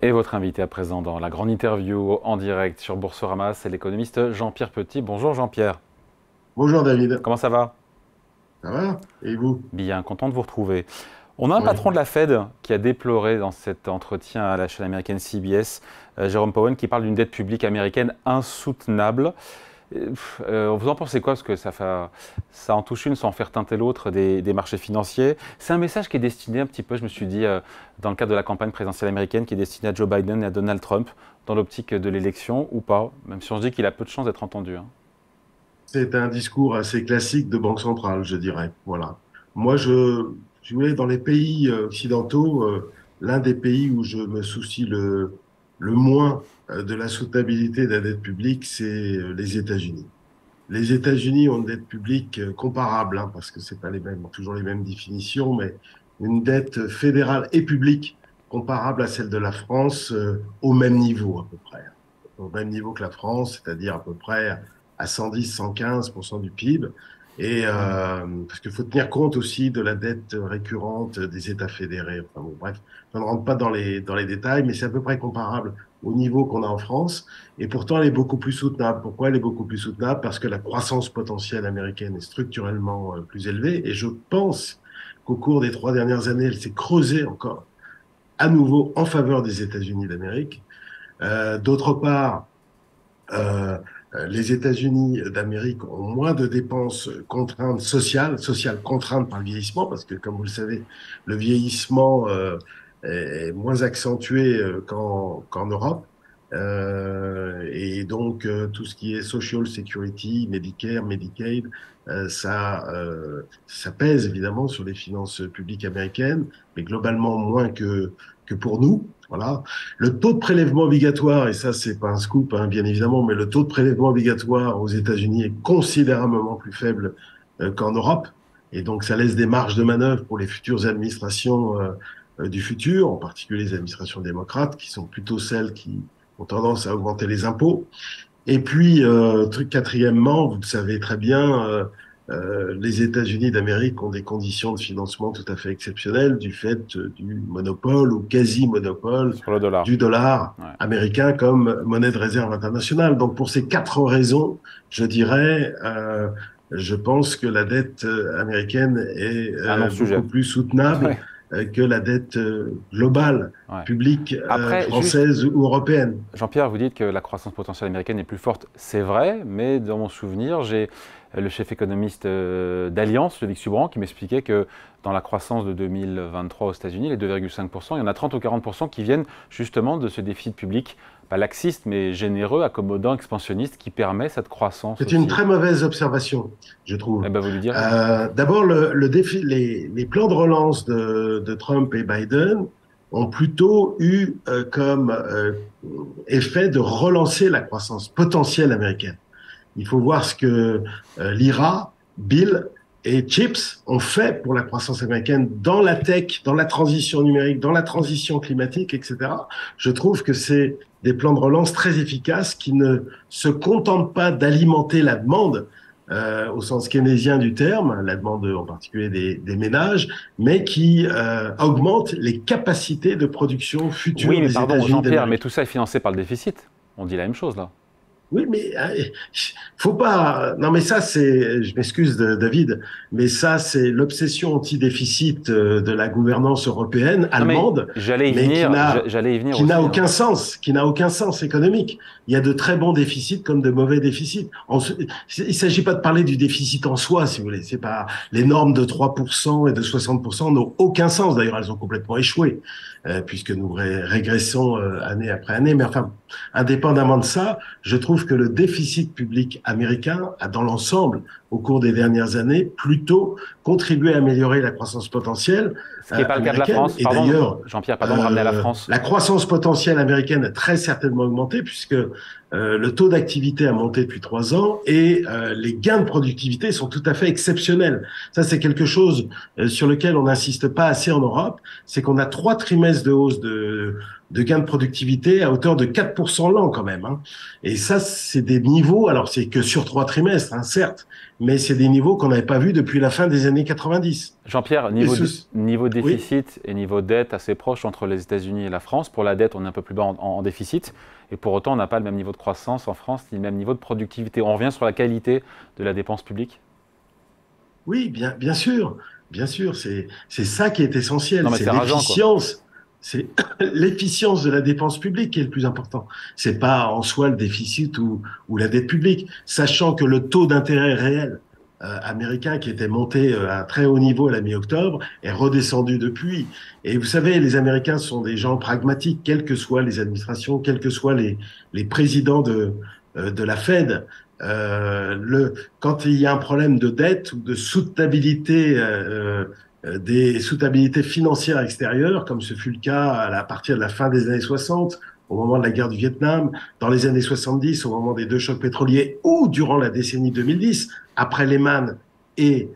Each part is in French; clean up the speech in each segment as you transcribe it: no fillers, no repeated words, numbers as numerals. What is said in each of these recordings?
Et votre invité à présent dans la grande interview en direct sur Boursorama, c'est l'économiste Jean-Pierre Petit. Bonjour Jean-Pierre, Bonjour David, comment ça va? ça va? Et vous? Bien, content de vous retrouver. On a un Oui. patron de la Fed qui a déploré dans cet entretien à la chaîne américaine CBS, Jérôme Powell, qui parle d'une dette publique américaine insoutenable. Vous en pensez quoi? Parce que ça en touche une sans faire teinter l'autre des marchés financiers. C'est un message qui est destiné un petit peu, je me suis dit, dans le cadre de la campagne présidentielle américaine, qui est destiné à Joe Biden et à Donald Trump, dans l'optique de l'élection ou pas, même si on se dit qu'il a peu de chances d'être entendu, hein. C'est un discours assez classique de banque centrale, je dirais. Voilà. Moi, je voulais dans les pays occidentaux, l'un des pays où je me soucie le moins de la soutenabilité de la dette publique, c'est les États-Unis. Les États-Unis ont une dette publique comparable, hein, parce que c'est pas toujours les mêmes définitions, mais une dette fédérale et publique comparable à celle de la France, au même niveau à peu près. Au même niveau que la France, c'est-à-dire à peu près à 110-115% du PIB. Et parce qu'il faut tenir compte aussi de la dette récurrente des États fédérés. Enfin bon, bref, je ne rentre pas dans les détails, mais c'est à peu près comparable au niveau qu'on a en France. Et pourtant, elle est beaucoup plus soutenable. Pourquoi elle est beaucoup plus soutenable? Parce que la croissance potentielle américaine est structurellement plus élevée. Et je pense qu'au cours des 3 dernières années, elle s'est creusée encore à nouveau en faveur des États-Unis d'Amérique. D'autre part, euh, les États-Unis d'Amérique ont moins de dépenses contraintes sociales contraintes par le vieillissement, parce que, comme vous le savez, le vieillissement est moins accentué qu'en Europe. Et donc, tout ce qui est Social Security, Medicare, Medicaid, ça pèse évidemment sur les finances publiques américaines, mais globalement moins que pour nous. Voilà. Le taux de prélèvement obligatoire, et ça, c'est pas un scoop, hein, bien évidemment, mais le taux de prélèvement obligatoire aux États-Unis est considérablement plus faible qu'en Europe. Et donc, ça laisse des marges de manœuvre pour les futures administrations du futur, en particulier les administrations démocrates, qui sont plutôt celles qui ont tendance à augmenter les impôts. Et puis, quatrièmement, vous le savez très bien, les États-Unis d'Amérique ont des conditions de financement tout à fait exceptionnelles du fait du monopole ou quasi-monopole Sur le dollar. du dollar Ouais. américain comme monnaie de réserve internationale. Donc, pour ces quatre raisons, je dirais, je pense que la dette américaine est C'est un non-sujet. beaucoup plus soutenable Ouais. que la dette globale, Ouais. publique, Après, juste, française ou européenne. Jean-Pierre, vous dites que la croissance potentielle américaine est plus forte. C'est vrai, mais dans mon souvenir, j'ai le chef économiste d'Alliance, Ludovic Subran, qui m'expliquait que dans la croissance de 2023 aux États-Unis, les 2,5%, il y en a 30 ou 40% qui viennent justement de ce déficit public, pas laxiste, mais généreux, accommodant, expansionniste, qui permet cette croissance C'est une aussi. très mauvaise observation, je Eh trouve. bien, vous lui direz. D'abord, le défi, les plans de relance de Trump et Biden ont plutôt eu comme effet de relancer la croissance potentielle américaine. Il faut voir ce que l'IRA, Bill et Chips ont fait pour la croissance américaine dans la tech, dans la transition numérique, dans la transition climatique, etc. Je trouve que c'est des plans de relance très efficaces qui ne se contentent pas d'alimenter la demande au sens keynésien du terme, la demande en particulier des ménages, mais qui augmentent les capacités de production Oui, futures mais des pardon, États-Unis Jean-Pierre, mais d'Amérique. tout ça est financé par le déficit. On dit la même chose là. Oui, mais faut pas. Non, mais ça, c'est. Je m'excuse, David, mais ça, c'est l'obsession anti-déficit de la gouvernance européenne, Non, mais allemande, j'allais y mais venir, j'allais y venir qui n'a aussi, hein. aucun sens, qui n'a aucun sens économique. Il y a de très bons déficits comme de mauvais déficits. Il s'agit pas de parler du déficit en soi, si vous voulez. C'est pas les normes de 3% et de 60% n'ont aucun sens. D'ailleurs, elles ont complètement échoué, puisque nous régressons année après année. Mais enfin, indépendamment de ça, je trouve que le déficit public américain a, dans l'ensemble, au cours des dernières années, plutôt contribué à améliorer la croissance potentielle Ce qui n'est pas le cas de la américaine. France. Et Pardon, d'ailleurs, Jean-Pierre, pardon de ramener à la France. la croissance potentielle américaine a très certainement augmenté puisque le taux d'activité a monté depuis 3 ans et les gains de productivité sont tout à fait exceptionnels. Ça, c'est quelque chose sur lequel on n'insiste pas assez en Europe. C'est qu'on a 3 trimestres de hausse de gains de productivité à hauteur de 4% l'an quand même, hein. Et ça, c'est des niveaux, alors c'est que sur 3 trimestres, hein, certes, mais c'est des niveaux qu'on n'avait pas vus depuis la fin des années 90. Jean-Pierre, niveau Oui, déficit et niveau dette assez proche entre les États-Unis et la France. Pour la dette, on est un peu plus bas en déficit. Et pour autant, on n'a pas le même niveau de croissance en France, ni le même niveau de productivité. On revient sur la qualité de la dépense publique. oui, bien sûr, c'est ça qui est essentiel, Non, mais c'est c'est rageant, quoi. c'est l'efficience de la dépense publique qui est le plus important. C'est pas en soi le déficit ou la dette publique, sachant que le taux d'intérêt réel américain qui était monté à un très haut niveau à la mi-octobre est redescendu depuis. Et vous savez, les Américains sont des gens pragmatiques, quelles que soient les administrations, quels que soient les présidents de la Fed. Quand il y a un problème de dette ou de soutenabilité, des soutenabilités financières extérieures, comme ce fut le cas à partir de la fin des années 60, au moment de la guerre du Vietnam, dans les années 70, au moment des deux chocs pétroliers, ou durant la décennie 2010, après Lehman et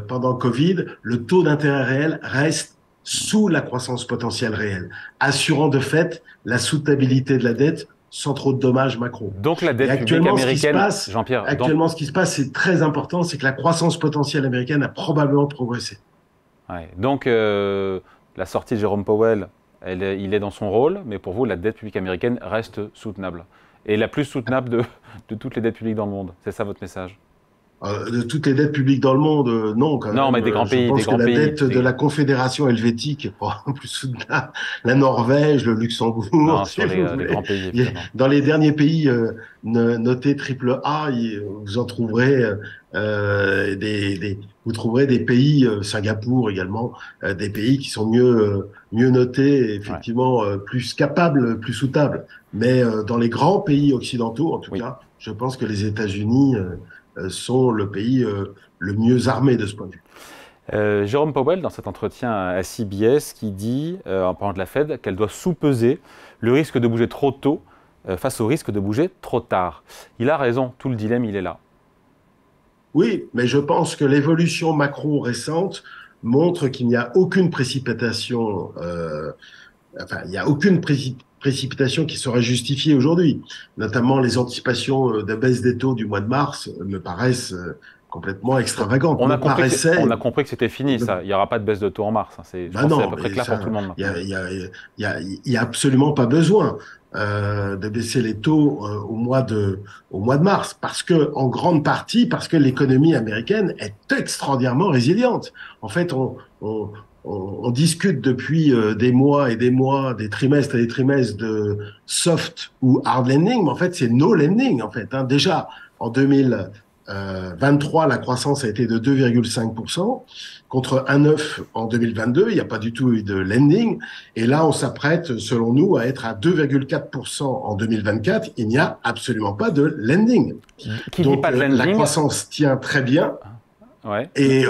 pendant le Covid, le taux d'intérêt réel reste sous la croissance potentielle réelle, assurant de fait la soutenabilité de la dette sans trop de dommages macro. Donc la Et dette publique actuellement, américaine, Jean-Pierre, ce qui se passe, c'est très important, c'est que la croissance potentielle américaine a probablement progressé. ouais. Donc la sortie de Jérôme Powell, il est dans son rôle, mais pour vous, la dette publique américaine reste soutenable. Et la plus soutenable de toutes les dettes publiques dans le monde. C'est ça votre message? De toutes les dettes publiques dans le monde, non, quand Non, même. mais des grands Je pays, des pense que grands la pays. dette de la Confédération helvétique est probablement plus soutenable. La Norvège, le Luxembourg, Non, si sur vous les voulez. grands pays, évidemment. Dans les derniers pays notés triple A, vous en trouverez vous trouverez des pays, Singapour également, des pays qui sont mieux notés, et Ouais, effectivement plus capables, plus soutenables. Mais dans les grands pays occidentaux, en tout oui. cas, je pense que les États-Unis sont le pays le mieux armé de ce point de vue. Jérôme Powell, dans cet entretien à CBS, qui dit, en parlant de la Fed, qu'elle doit sous-peser le risque de bouger trop tôt face au risque de bouger trop tard. Il a raison, tout le dilemme, il est là. Oui, mais je pense que l'évolution macro récente montre qu'il n'y a aucune précipitation, enfin, il n'y a aucune précipitation qui serait justifiée aujourd'hui. Notamment les anticipations de baisse des taux du mois de mars me paraissent complètement Donc, extravagantes. on a compris que c'était fini, ça. Il n'y aura pas de baisse de taux en mars, hein. Je Ben pense que c'est à non, peu près mais clair pour tout ça, le monde il y maintenant. a, il y a, il y a absolument pas besoin de baisser les taux au mois de mars, parce que en grande partie parce que l'économie américaine est extraordinairement résiliente. En fait, on discute depuis des mois et des mois, des trimestres et des trimestres de soft ou hard landing, mais en fait, c'est no landing en fait. Hein. Déjà en 2023, la croissance a été de 2,5% contre 1,9 en 2022. Il n'y a pas du tout eu de lending. Et là, on s'apprête, selon nous, à être à 2,4% en 2024. Il n'y a absolument pas de lending. Qui dit Donc, pas de la lending, croissance tient très bien ouais. et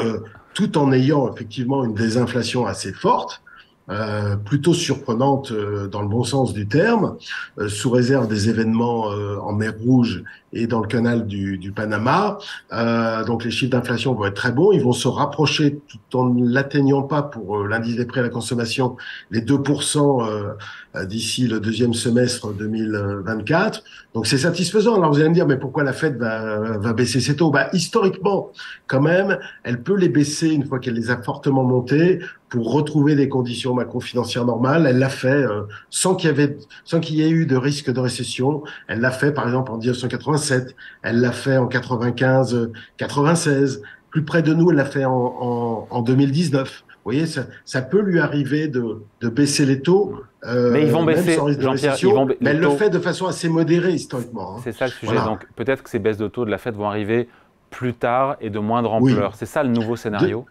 tout en ayant effectivement une désinflation assez forte. Plutôt surprenante dans le bon sens du terme, sous réserve des événements en mer Rouge et dans le canal du Panama. Donc les chiffres d'inflation vont être très bons. Ils vont se rapprocher tout en ne l'atteignant pas pour l'indice des prix à la consommation, les 2% d'ici le deuxième semestre 2024. Donc c'est satisfaisant. Alors vous allez me dire, mais pourquoi la Fed va baisser ses taux? Bah, historiquement, quand même, elle peut les baisser une fois qu'elle les a fortement montés pour retrouver des conditions macro-financières normales. Elle l'a fait sans qu'il y ait eu de risque de récession. Elle l'a fait, par exemple, en 1987. Elle l'a fait en 95, 96. Plus près de nous, elle l'a fait en 2019. Vous voyez, ça peut lui arriver de baisser les taux, Mais ils vont même baisser, sans risque de Jean-Pierre, récession, mais les elle le taux. fait de façon assez modérée historiquement. Hein. C'est ça le sujet. Voilà. Donc peut-être que ces baisses de taux de la Fed vont arriver plus tard et de moindre Oui. ampleur. C'est ça le nouveau scénario.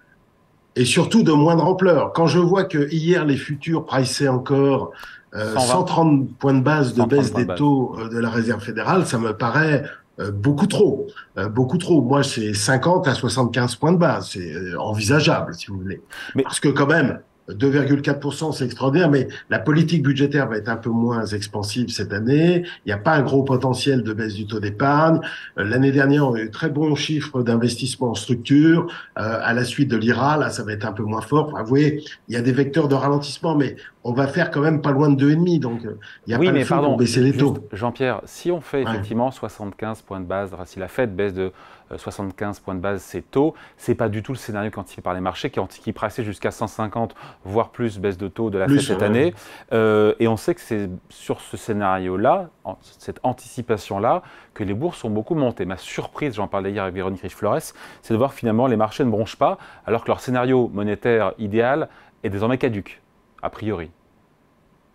Et surtout de moindre ampleur. Quand je vois que hier les futurs priçaient encore 120, 130 points de base de 130 baisse points de des base. taux de la Réserve fédérale, ça me paraît beaucoup trop. Beaucoup trop. Moi, c'est 50 à 75 points de base. C'est envisageable, si vous voulez. Mais Parce que quand même, 2,4%, c'est extraordinaire, mais la politique budgétaire va être un peu moins expansive cette année. Il n'y a pas un gros potentiel de baisse du taux d'épargne. L'année dernière, on a eu très bons chiffres d'investissement en structure. À la suite de l'IRA, là, ça va être un peu moins fort. Enfin, vous voyez, il y a des vecteurs de ralentissement, mais on va faire quand même pas loin de 2,5. Donc, il n'y a Oui, pas le mais feu pour pardon, baisser les juste taux. Jean-Pierre, si on fait Ouais. effectivement 75 points de base, enfin, si la Fed baisse de 75 points de base ses taux, c'est pas du tout le scénario anticipé par les marchés qui prassait jusqu'à 150, voire plus baisse de taux de la Fed Plus, cette année. Et on sait que c'est sur ce scénario-là, cette anticipation-là, que les bourses ont beaucoup monté. Ma surprise, j'en parlais hier avec Véronique Riche-Flores, c'est de voir finalement les marchés ne bronchent pas, alors que leur scénario monétaire idéal est désormais caduque, a priori.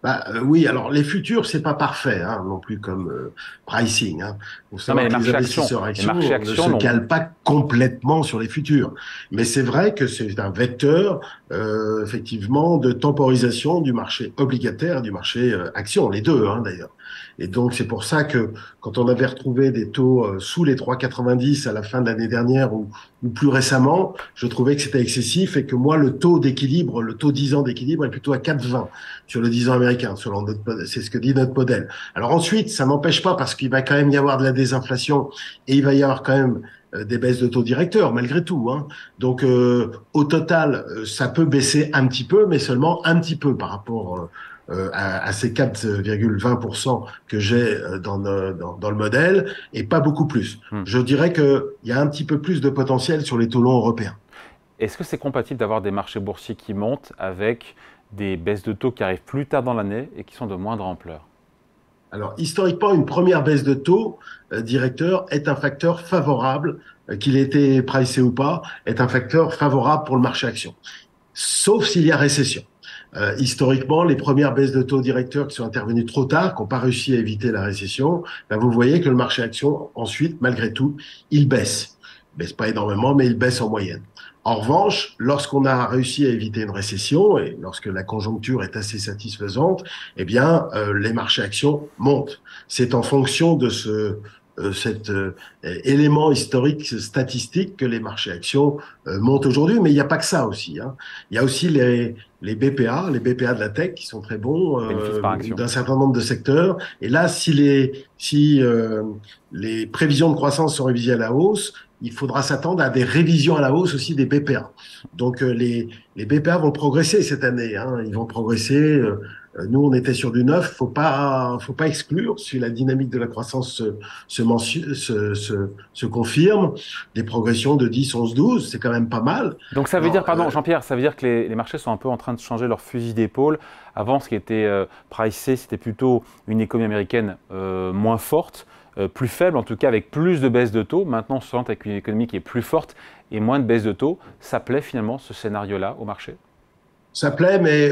bah, oui, alors les futurs, c'est pas parfait hein, non plus comme pricing. Hein. Il faut Non, mais savoir que les investisseurs les marchés actions ne actions se non. calent pas complètement sur les futurs. Mais c'est vrai que c'est un vecteur, effectivement, de temporisation du marché obligataire et du marché action, les deux hein, d'ailleurs. Et donc c'est pour ça que quand on avait retrouvé des taux sous les 3,90 à la fin de l'année dernière ou plus récemment, je trouvais que c'était excessif et que moi, le taux d'équilibre, le taux 10 ans d'équilibre est plutôt à 4,20 sur le 10 ans américain, selon c'est ce que dit notre modèle. Alors ensuite, ça n'empêche pas parce qu'il va quand même y avoir de la désinflation et il va y avoir quand même des baisses de taux directeurs malgré tout. Hein. Donc au total, ça peut baisser un petit peu, mais seulement un petit peu par rapport à ces 4,20% que j'ai dans le modèle et pas beaucoup plus. Hmm. Je dirais qu'il y a un petit peu plus de potentiel sur les taux longs européens. Est-ce que c'est compatible d'avoir des marchés boursiers qui montent avec des baisses de taux qui arrivent plus tard dans l'année et qui sont de moindre ampleur? Alors, historiquement, une première baisse de taux directeur est un facteur favorable, qu'il ait été pricé ou pas, est un facteur favorable pour le marché action, sauf s'il y a récession. Historiquement, les premières baisses de taux directeurs qui sont intervenues trop tard, qui n'ont pas réussi à éviter la récession, ben vous voyez que le marché action, ensuite, malgré tout, il baisse. Il baisse pas énormément, mais il baisse en moyenne. En revanche, lorsqu'on a réussi à éviter une récession et lorsque la conjoncture est assez satisfaisante, eh bien, les marchés actions montent. C'est en fonction de cet élément historique statistique que les marchés actions montent aujourd'hui, mais il n'y a pas que ça aussi. Hein. Il y a aussi les BPA de la tech qui sont très bons Bénéfice par action. d'un certain nombre de secteurs. Et là, si les prévisions de croissance sont révisées à la hausse, il faudra s'attendre à des révisions à la hausse aussi des BPA. Donc les BPA vont progresser cette année. Hein. Ils vont progresser. Nous, on était sur du 9. Faut pas exclure si la dynamique de la croissance se confirme. Des progressions de 10, 11, 12, c'est quand même pas mal. Donc ça veut dire, Alors, pardon Jean-Pierre, ça veut dire que les marchés sont un peu en train de changer leur fusil d'épaule. Avant, ce qui était pricé, c'était plutôt une économie américaine moins forte, plus faible, en tout cas avec plus de baisses de taux. Maintenant, on se sent avec une économie qui est plus forte et moins de baisses de taux. Ça plaît finalement ce scénario-là au marché? ça plaît, mais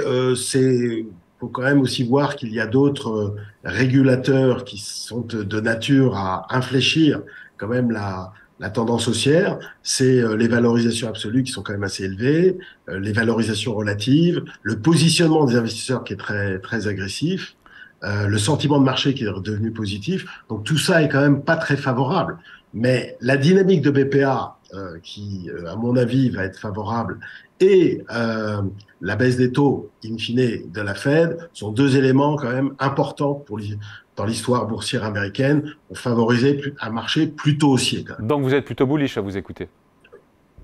faut quand même aussi voir qu'il y a d'autres régulateurs qui sont de nature à infléchir quand même la tendance haussière. C'est les valorisations absolues qui sont quand même assez élevées, les valorisations relatives, le positionnement des investisseurs qui est très très agressif, le sentiment de marché qui est redevenu positif. Donc tout ça est quand même pas très favorable. Mais la dynamique de BPA, qui, à mon avis, va être favorable, et la baisse des taux, in fine, de la Fed, sont deux éléments quand même importants dans l'histoire boursière américaine pour favoriser un marché plutôt haussier. Quand même. Donc vous êtes plutôt bullish à vous écouter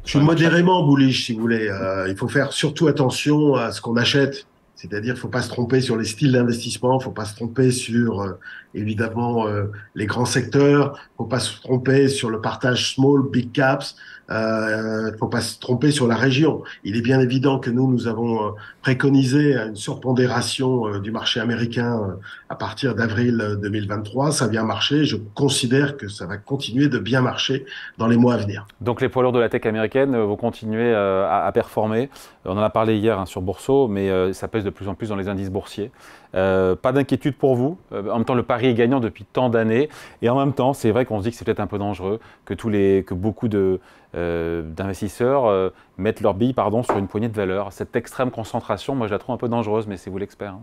Je sur suis les marchés? modérément bullish, si vous voulez. Il faut faire surtout attention à ce qu'on achète. C'est-à-dire, il faut pas se tromper sur les styles d'investissement, il faut pas se tromper sur, évidemment, les grands secteurs, il faut pas se tromper sur le partage small, big caps, faut pas se tromper sur la région. Il est bien évident que nous avons préconisé une surpondération du marché américain à partir d'avril 2023. Ça a bien marché. Je considère que ça va continuer de bien marcher dans les mois à venir. Donc les poids lourds de la tech américaine vont continuer à performer. On en a parlé hier hein, sur Bourseau, mais ça pèse de plus en plus dans les indices boursiers. Pas d'inquiétude pour vous. En même temps, le pari est gagnant depuis tant d'années. Et en même temps, c'est vrai qu'on se dit que c'est peut-être un peu dangereux, que beaucoup d'investisseurs mettent leurs billes sur une poignée de valeurs. Cette extrême concentration, moi je la trouve un peu dangereuse, mais c'est vous l'expert. Hein.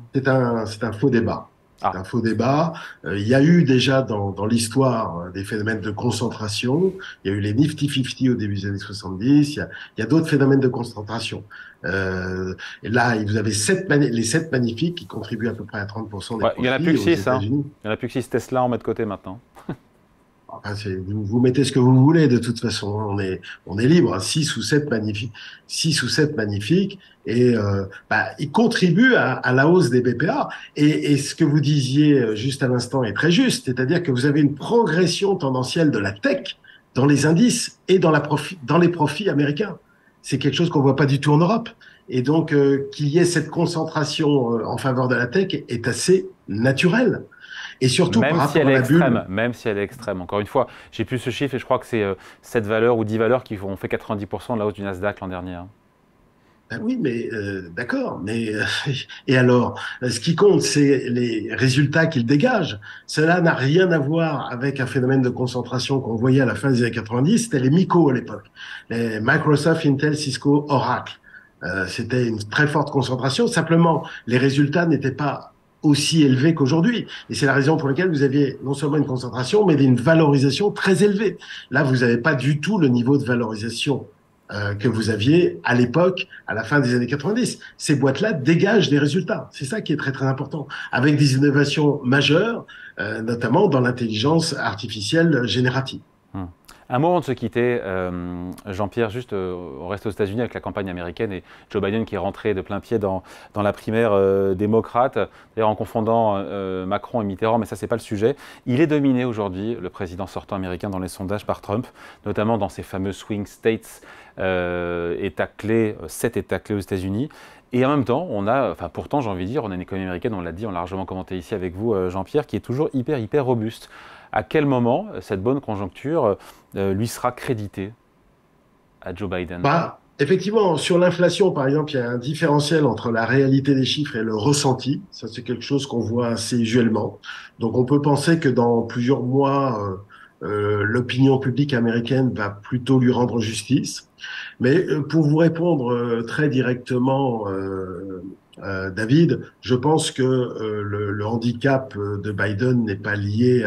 C'est un faux débat. C'est Ah, un faux débat. Il y a eu déjà dans l'histoire des phénomènes de concentration. Il y a eu les Nifty 50 au début des années 70. Il y a d'autres phénomènes de concentration. Et là, vous avez les 7 magnifiques qui contribuent à peu près à 30% des ouais, il n'y en a plus profits que aux 6. Hein. États-Unis. Il n'y en a plus que 6 Tesla, on met de côté maintenant. Enfin, vous mettez ce que vous voulez, de toute façon. On est libre. 6 ou 7 magnifiques. Et ils contribuent à la hausse des BPA. Et ce que vous disiez juste à l'instant est très juste. C'est-à-dire que vous avez une progression tendancielle de la tech dans les indices et dans les profits américains. C'est quelque chose qu'on voit pas du tout en Europe. Et donc, qu'il y ait cette concentration en faveur de la tech est assez naturel. Et surtout par Même si rapport elle à est la bulle. extrême, même si elle est extrême. Encore une fois, j'ai plus ce chiffre et je crois que c'est 7 valeurs ou 10 valeurs qui ont fait 90% de la hausse du Nasdaq l'an dernier, hein. Ben oui, mais d'accord. Mais et alors, ce qui compte, c'est les résultats qu'ils dégagent. Cela n'a rien à voir avec un phénomène de concentration qu'on voyait à la fin des années 90. C'était les MICO à l'époque, les Microsoft, Intel, Cisco, Oracle. C'était une très forte concentration. Simplement, les résultats n'étaient pas aussi élevés qu'aujourd'hui. Et c'est la raison pour laquelle vous aviez non seulement une concentration, mais une valorisation très élevée. Là, vous n'avez pas du tout le niveau de valorisation que vous aviez à l'époque, à la fin des années 90. Ces boîtes-là dégagent des résultats. C'est ça qui est très, très important. Avec des innovations majeures, notamment dans l'intelligence artificielle générative. Hmm. Un mot avant de se quitter, Jean-Pierre, juste on reste aux États-Unis avec la campagne américaine et Joe Biden qui est rentré de plein pied dans la primaire démocrate, d'ailleurs en confondant Macron et Mitterrand, mais ça c'est pas le sujet. Il est dominé aujourd'hui, le président sortant américain, dans les sondages par Trump, notamment dans ces fameux swing states, États clés, 7 États clés aux États-Unis. Et en même temps, on a, enfin pourtant j'ai envie de dire, on a une économie américaine, on l'a dit, on l'a largement commenté ici avec vous Jean-Pierre, qui est toujours hyper robuste. À quel moment cette bonne conjoncture lui sera créditée à Joe Biden? Effectivement, sur l'inflation, par exemple, il y a un différentiel entre la réalité des chiffres et le ressenti. Ça, c'est quelque chose qu'on voit assez usuellement. Donc, on peut penser que dans plusieurs mois, l'opinion publique américaine va plutôt lui rendre justice. Mais pour vous répondre très directement, David, je pense que le handicap de Biden n'est pas lié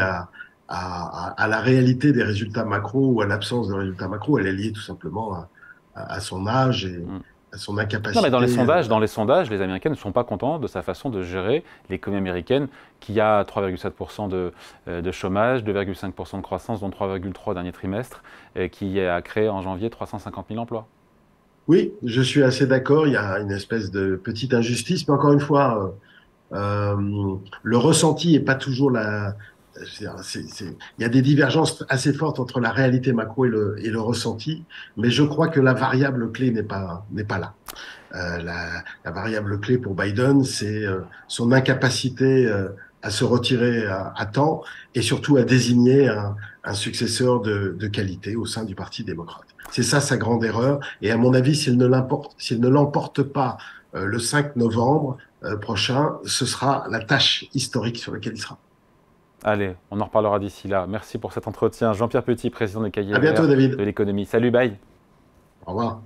à la réalité des résultats macro ou à l'absence de résultats macro. Elle est liée tout simplement à son âge et Hmm. à son Non, mais incapacité. dans les sondages, les Américains ne sont pas contents de sa façon de gérer l'économie américaine, qui a 3,7% de chômage, 2,5% de croissance, dont 3,3% au dernier trimestre, qui a créé en janvier 350 000 emplois. Oui, je suis assez d'accord. Il y a une espèce de petite injustice, mais encore une fois, le ressenti est pas toujours la. Il y a des divergences assez fortes entre la réalité macro et le ressenti, mais je crois que la variable clé n'est pas là. La variable clé pour Biden, c'est son incapacité à se retirer à temps et surtout à désigner un successeur de qualité au sein du Parti démocrate. C'est ça sa grande erreur. Et à mon avis, s'il ne l'emporte pas le 5 novembre prochain, ce sera la tâche historique sur laquelle il sera. Allez, on en reparlera d'ici là. Merci pour cet entretien. Jean-Pierre Petit, président des À Cahiers Verts bientôt, de David. l'économie. Salut, bye. Au revoir.